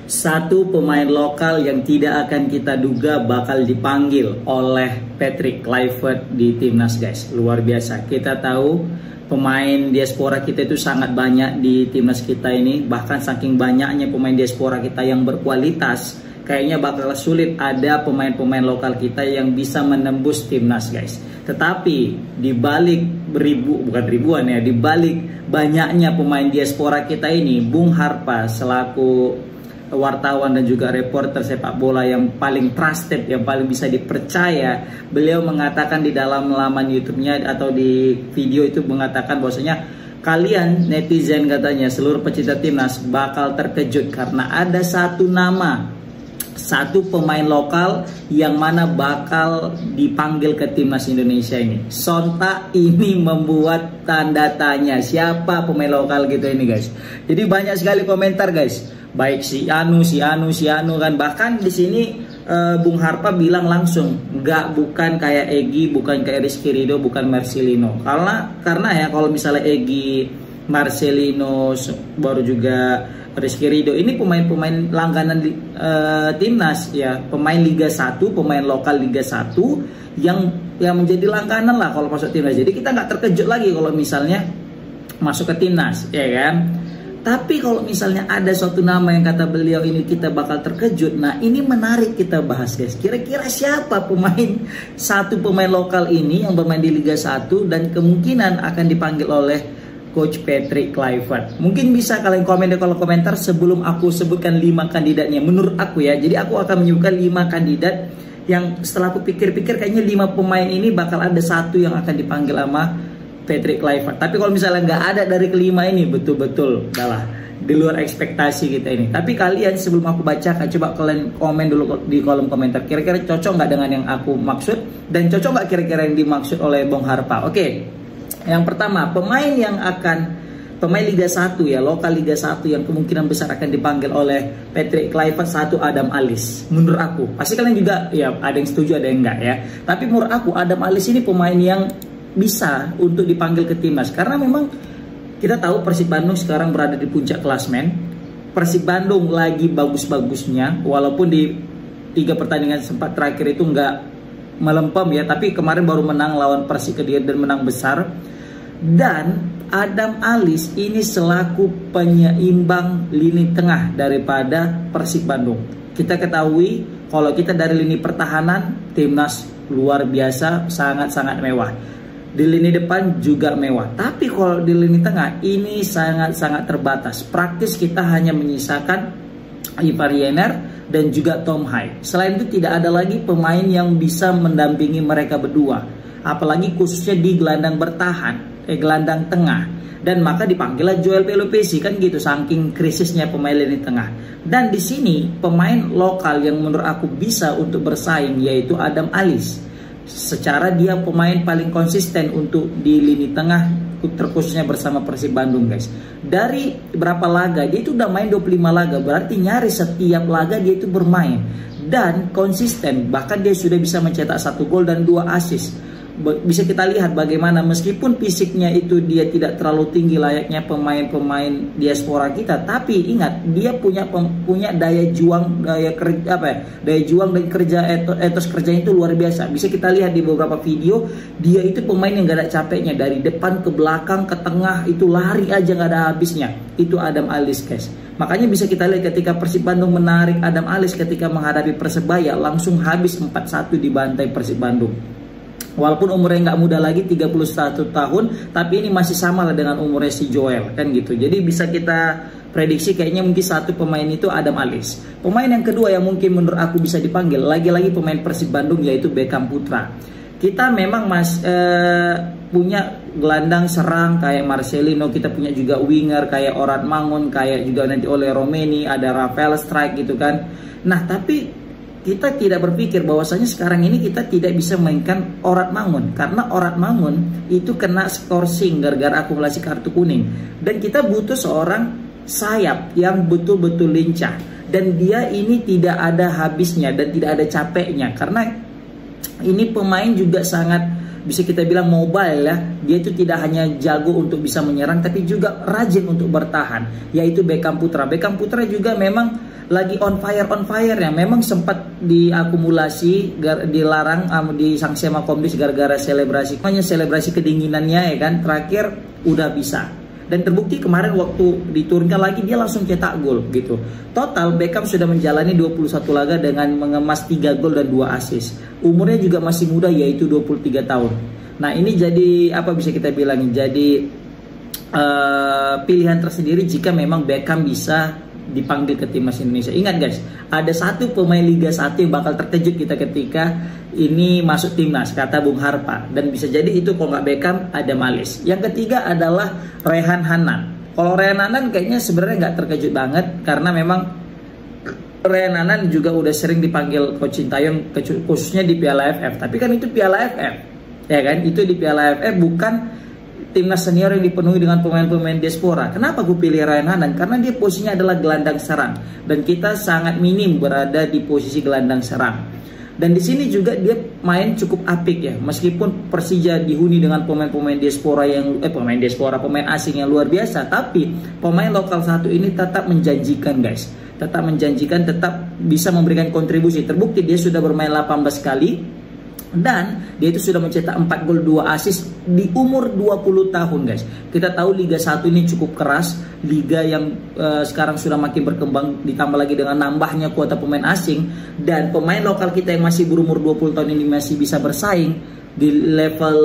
Satu pemain lokal yang tidak akan kita duga bakal dipanggil oleh Patrick Kluivert di timnas, guys. Luar biasa. Kita tahu pemain diaspora kita itu sangat banyak di timnas kita ini. Bahkan saking banyaknya pemain diaspora kita yang berkualitas, kayaknya bakal sulit ada pemain-pemain lokal kita yang bisa menembus timnas, guys. Tetapi di balik di balik banyaknya pemain diaspora kita ini, Bung Harpa selaku wartawan dan juga reporter sepak bola yang paling trusted, yang paling bisa dipercaya, beliau mengatakan di dalam laman YouTube-nya atau di video itu mengatakan bahwasanya kalian netizen, katanya seluruh pecinta timnas bakal terkejut karena ada satu pemain lokal yang mana bakal dipanggil ke timnas Indonesia ini. Sontak ini membuat tanda tanya, siapa pemain lokal gitu ini, guys. Jadi banyak sekali komentar, guys. Baik si anu kan. Bahkan di sini Bung Harpa bilang langsung, bukan kayak Egy, bukan kayak Rizky Ridho, bukan Marcelino. Karena ya kalau misalnya Egy, Marcelino, baru juga Rizky Ridho, ini pemain-pemain langganan timnas ya, pemain Liga 1, pemain lokal Liga 1 yang menjadi langganan lah kalau masuk timnas. Jadi kita nggak terkejut lagi kalau misalnya masuk ke timnas, ya kan? Tapi kalau misalnya ada suatu nama yang kata beliau ini kita bakal terkejut, nah ini menarik kita bahas, guys. Kira-kira siapa satu pemain lokal ini yang bermain di Liga 1 dan kemungkinan akan dipanggil oleh Coach Patrick Kluivert? Mungkin bisa kalian komen di kolom komentar sebelum aku sebutkan 5 kandidatnya. Menurut aku ya, jadi aku akan menyebutkan 5 kandidat yang setelah aku pikir-pikir kayaknya 5 pemain ini bakal ada satu yang akan dipanggil sama Patrick Kluivert. Tapi kalau misalnya nggak ada dari kelima ini, betul-betul di luar ekspektasi kita ini. Tapi kalian sebelum aku bacakan, coba kalian komen dulu di kolom komentar. Kira-kira cocok nggak dengan yang aku maksud? Dan cocok nggak kira-kira yang dimaksud oleh Bung Harpa? Oke, yang pertama pemain Liga 1 ya, lokal Liga 1 yang kemungkinan besar akan dipanggil oleh Patrick Kluivert, satu Adam Alisson. Menurut aku, pasti kalian juga ya ada yang setuju ada yang enggak ya. Tapi menurut aku Adam Alisson ini pemain yang bisa untuk dipanggil ke timnas karena memang kita tahu Persib Bandung sekarang berada di puncak klasmen. Persib Bandung lagi bagus-bagusnya, walaupun di 3 pertandingan sempat terakhir itu nggak melempem ya, tapi kemarin baru menang lawan Persik Kediri dan menang besar. Dan Adam Alisson ini selaku penyeimbang lini tengah daripada Persib Bandung. Kita ketahui kalau kita dari lini pertahanan timnas luar biasa, sangat-sanat mewah. Di lini depan juga mewah. Tapi kalau di lini tengah ini sangat-sangat terbatas. Praktis kita hanya menyisakan Ivar Yener dan juga Tom Haig. Selain itu tidak ada lagi pemain yang bisa mendampingi mereka berdua. Apalagi khususnya di gelandang gelandang tengah. Dan maka dipanggillah Joel Pelupesi kan gitu, saking krisisnya pemain lini tengah. Dan di sini pemain lokal yang menurut aku bisa untuk bersaing yaitu Adam Alisson. Secara dia pemain paling konsisten untuk di lini tengah, terkhususnya bersama Persib Bandung, guys. Dari berapa laga dia itu udah main 25 laga, berarti nyaris setiap laga dia itu bermain dan konsisten. Bahkan dia sudah bisa mencetak 1 gol dan 2 assist. Bisa kita lihat bagaimana meskipun fisiknya itu dia tidak terlalu tinggi layaknya pemain-pemain diaspora kita, tapi ingat dia punya daya juang dan kerja etos kerjanya itu luar biasa. Bisa kita lihat di beberapa video, dia itu pemain yang gak ada capeknya, dari depan ke belakang ke tengah itu lari aja gak ada habisnya. Itu Adam Alisson, guys. Makanya bisa kita lihat ketika Persib Bandung menarik Adam Alisson ketika menghadapi Persebaya, langsung habis 4-1 di bantai Persib Bandung. Walaupun umurnya nggak muda lagi, 31 tahun, tapi ini masih sama lah dengan umurnya si Joel, kan gitu. Jadi bisa kita prediksi kayaknya mungkin satu pemain itu Adam Alisson. Pemain yang kedua yang mungkin menurut aku bisa dipanggil, lagi-lagi pemain Persib Bandung, yaitu Beckham Putra. Kita memang punya gelandang serang kayak Marcelino, kita punya juga winger kayak Orad Mangun, kayak juga nanti oleh Romeni, ada Rafael Strike gitu kan. Nah tapi kita tidak berpikir bahwasanya sekarang ini kita tidak bisa mainkan Orad Mangun karena Orad Mangun itu kena skorsing gara-gara akumulasi kartu kuning, dan kita butuh seorang sayap yang betul-betul lincah dan dia ini tidak ada habisnya dan tidak ada capeknya karena ini pemain juga sangat bisa kita bilang mobile ya. Dia itu tidak hanya jago untuk bisa menyerang tapi juga rajin untuk bertahan, yaitu Beckham Putra. Beckham Putra juga memang lagi on fire ya. Memang sempat diakumulasi, dilarang, disanksi sama Komdis gara-gara selebrasi, hanya selebrasi kedinginannya ya kan. Terakhir udah bisa. Dan terbukti kemarin waktu diturunkan lagi dia langsung cetak gol gitu. Total Beckham sudah menjalani 21 laga dengan mengemas 3 gol dan 2 assist. Umurnya juga masih muda yaitu 23 tahun. Nah, ini jadi apa bisa kita bilang? Jadi pilihan tersendiri jika memang Beckham bisa dipanggil ke timnas Indonesia. Ingat guys, ada satu pemain Liga 1 yang bakal terkejut kita ketika ini masuk timnas, kata Bung Harpa. Dan bisa jadi itu kalau nggak Beckham, ada Malis. Yang ketiga adalah Rehan Hanan. Kalau Rehan Hanan kayaknya sebenarnya nggak terkejut banget, karena memang Rehan Hanan juga udah sering dipanggil Coach Sintayong, khususnya di Piala AFF. Tapi kan itu Piala AFF, ya kan? Itu di Piala AFF, bukan timnas senior yang dipenuhi dengan pemain-pemain diaspora. Kenapa gue pilih Rehan Hanan? Karena dia posisinya adalah gelandang serang, dan kita sangat minim berada di posisi gelandang serang. Dan di sini juga dia main cukup apik ya, meskipun Persija dihuni dengan pemain-pemain diaspora pemain asing yang luar biasa, tapi pemain lokal satu ini tetap menjanjikan guys, tetap menjanjikan, tetap bisa memberikan kontribusi. Terbukti dia sudah bermain 18 kali. Dan dia itu sudah mencetak 4 gol 2 assist di umur 20 tahun guys. Kita tahu Liga 1 ini cukup keras, liga yang sekarang sudah makin berkembang, ditambah lagi dengan nambahnya kuota pemain asing, dan pemain lokal kita yang masih berumur 20 tahun ini masih bisa bersaing di level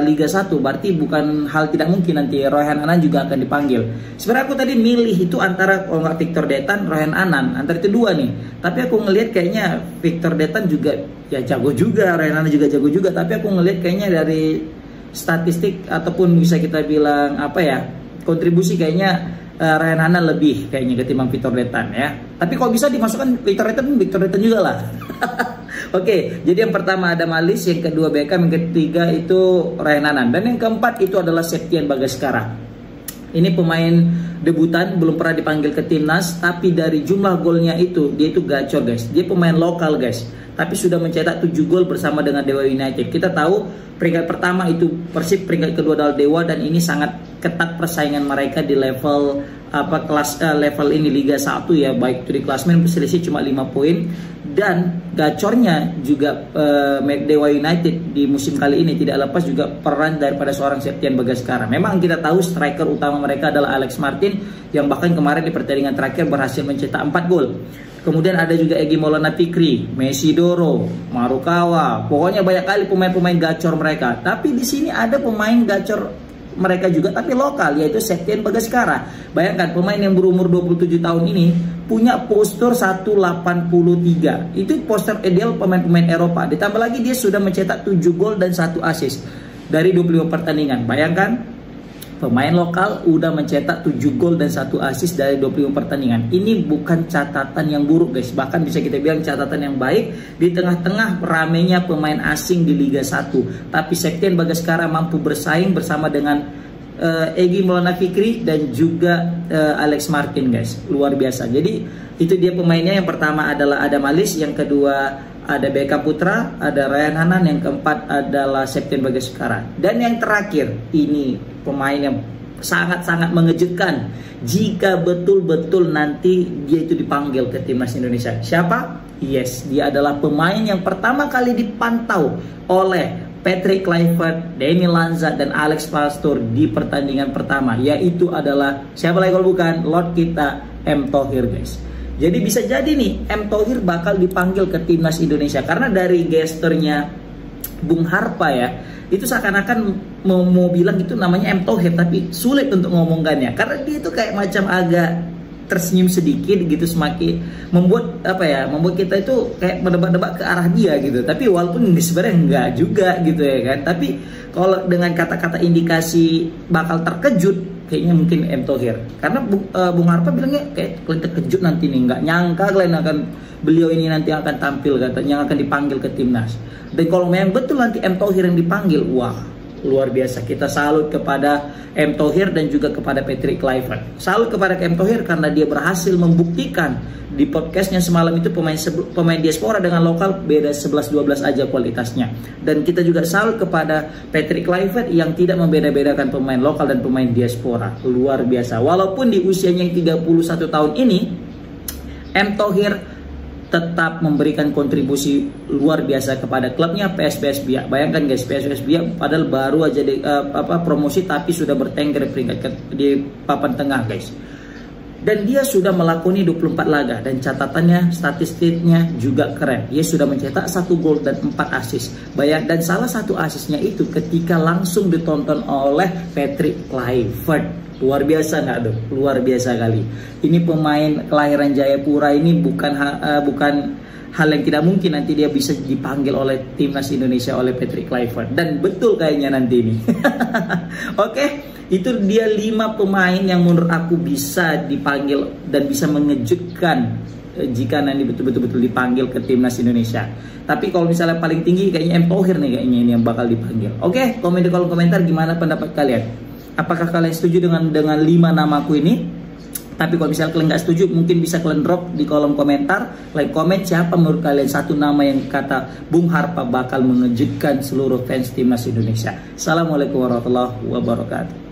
Liga 1. Berarti bukan hal tidak mungkin nanti Rehan Hanan juga akan dipanggil. Sebenarnya aku tadi milih itu antara kalau nggak Victor Detan, Rehan Hanan, antara itu dua nih. Tapi aku ngelihat kayaknya Victor Detan juga ya jago juga, Rehan Hanan juga jago juga. Tapi aku ngelihat kayaknya dari statistik ataupun bisa kita bilang apa ya, kontribusi kayaknya Rehan Hanan lebih kayaknya ketimbang Victor Detan ya. Tapi kalau bisa dimasukkan Victor Detan juga lah. Oke, jadi yang pertama ada Malis, yang kedua Beckham, yang ketiga itu Rehan Hanan, dan yang keempat itu adalah Septian Bagaskara. Ini pemain debutan, belum pernah dipanggil ke timnas, tapi dari jumlah golnya itu dia itu gacor guys. Dia pemain lokal guys, tapi sudah mencetak 7 gol bersama dengan Dewa United. Kita tahu peringkat pertama itu Persib, peringkat kedua adalah Dewa, dan ini sangat ketat persaingan mereka di level level ini Liga 1 ya, baik itu di klasmen selisih cuma 5 poin. Dan gacornya juga Dewa United di musim kali ini tidak lepas juga peran daripada seorang Septian Bagaskara. Memang kita tahu striker utama mereka adalah Alex Martin, yang bahkan kemarin di pertandingan terakhir berhasil mencetak 4 gol. Kemudian ada juga Egy Maulana Fikri, Messi Doro, Marukawa. Pokoknya banyak kali pemain-pemain gacor mereka. Tapi di sini ada pemain gacor mereka juga tapi lokal, yaitu Septian Bagaskara. Bayangkan pemain yang berumur 27 tahun ini punya postur 183. Itu postur ideal pemain-pemain Eropa. Ditambah lagi dia sudah mencetak 7 gol dan 1 assist dari 25 pertandingan. Bayangkan pemain lokal udah mencetak 7 gol dan 1 assist dari 25 pertandingan. Ini bukan catatan yang buruk guys, bahkan bisa kita bilang catatan yang baik di tengah-tengah ramainya pemain asing di Liga 1. Tapi Septian Bagaskara mampu bersaing bersama dengan Egy Maulana Fikri dan juga Alex Martin guys. Luar biasa. Jadi itu dia pemainnya. Yang pertama adalah Adam Malis, yang kedua ada Beckham Putra, ada Rehan Hanan, yang keempat adalah Septian Bagaskara. Dan yang terakhir, ini pemain yang sangat-sangat mengejutkan jika betul-betul nanti dia itu dipanggil ke timnas Indonesia. Siapa? Yes, dia adalah pemain yang pertama kali dipantau oleh Patrick Kluivert, Danny Lanza, dan Alex Pastoor di pertandingan pertama, yaitu adalah siapa lagi kalau bukan Lord kita, M. Thohir guys. Jadi bisa jadi nih M. Thohir bakal dipanggil ke timnas Indonesia, karena dari gesturnya Bung Harpa ya, itu seakan-akan mau bilang itu namanya M. Thohir, tapi sulit untuk ngomongkannya karena dia itu kayak macam agak tersenyum sedikit gitu, semakin membuat membuat kita itu kayak menebak-nebak ke arah dia gitu. Tapi walaupun sebenarnya enggak juga gitu ya kan. Tapi kalau dengan kata-kata indikasi bakal terkejut, kayaknya mungkin M. Thohir. Karena Bung Harpa bilangnya kayak kalian terkejut nanti nih, nggak nyangka beliau ini nanti akan tampil katanya, akan dipanggil ke timnas. Dan kalau memang betul nanti M. Thohir yang dipanggil, wah luar biasa. Kita salut kepada M. Thohir dan juga kepada Patrick Kluivert. Salut kepada M. Thohir karena dia berhasil membuktikan di podcastnya semalam itu pemain diaspora dengan lokal beda 11-12 aja kualitasnya. Dan kita juga salut kepada Patrick Kluivert yang tidak membeda-bedakan pemain lokal dan pemain diaspora. Luar biasa. Walaupun di usianya yang 31 tahun ini, M. Thohir tetap memberikan kontribusi luar biasa kepada klubnya PSPS Biak. Bayangkan guys, PSPS Biak padahal baru aja promosi tapi sudah bertengger peringkat di papan tengah guys. Dan dia sudah melakoni 24 laga dan catatannya, statistiknya juga keren. Dia sudah mencetak 1 gol dan 4 assist. Dan salah satu assistnya itu ketika langsung ditonton oleh Patrick Kluivert. Luar biasa nggak tuh? Luar biasa kali. Ini pemain kelahiran Jayapura ini bukan hal yang tidak mungkin nanti dia bisa dipanggil oleh timnas Indonesia oleh Patrick Kluivert. Dan betul kayaknya nanti ini. Oke. Itu dia 5 pemain yang menurut aku bisa dipanggil dan bisa mengejutkan jika nanti betul-betul dipanggil ke timnas Indonesia. Tapi kalau misalnya paling tinggi kayaknya M. Thohir nih kayaknya ini yang bakal dipanggil. Oke, komen di kolom komentar gimana pendapat kalian. Apakah kalian setuju dengan 5 namaku ini? Tapi kalau misalnya kalian nggak setuju, mungkin bisa kalian drop di kolom komentar, like komen siapa menurut kalian satu nama yang kata Bung Harpa bakal mengejutkan seluruh fans timnas Indonesia. Assalamualaikum warahmatullahi wabarakatuh.